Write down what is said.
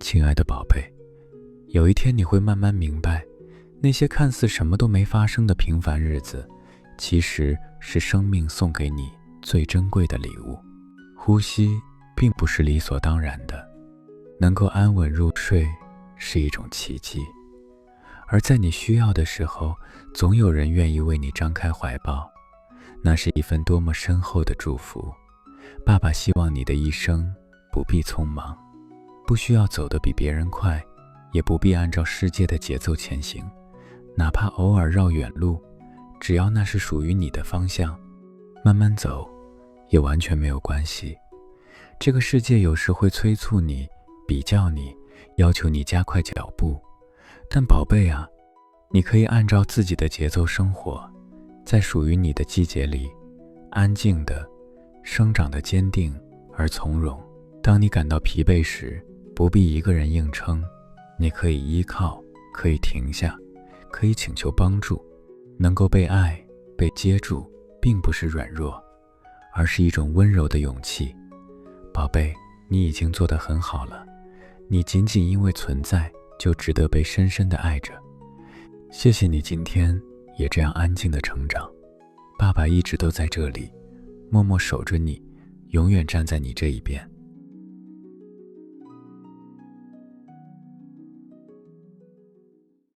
亲爱的宝贝，有一天你会慢慢明白，那些看似什么都没发生的平凡日子，其实是生命送给你最珍贵的礼物。呼吸并不是理所当然的，能够安稳入睡是一种奇迹。而在你需要的时候，总有人愿意为你张开怀抱，那是一份多么深厚的祝福。爸爸希望你的一生不必匆忙，不需要走得比别人快，也不必按照世界的节奏前行，哪怕偶尔绕远路，只要那是属于你的方向，慢慢走也完全没有关系。这个世界有时会催促你，比较你，要求你加快脚步，但宝贝啊，你可以按照自己的节奏生活，在属于你的季节里，安静的生长得坚定而从容。当你感到疲惫时，不必一个人硬撑，你可以依靠，可以停下，可以请求帮助。能够被爱，被接住，并不是软弱，而是一种温柔的勇气。宝贝，你已经做得很好了，你仅仅因为存在，就值得被深深地爱着。谢谢你今天也这样安静地成长，爸爸一直都在这里，默默守着你，永远站在你这一边。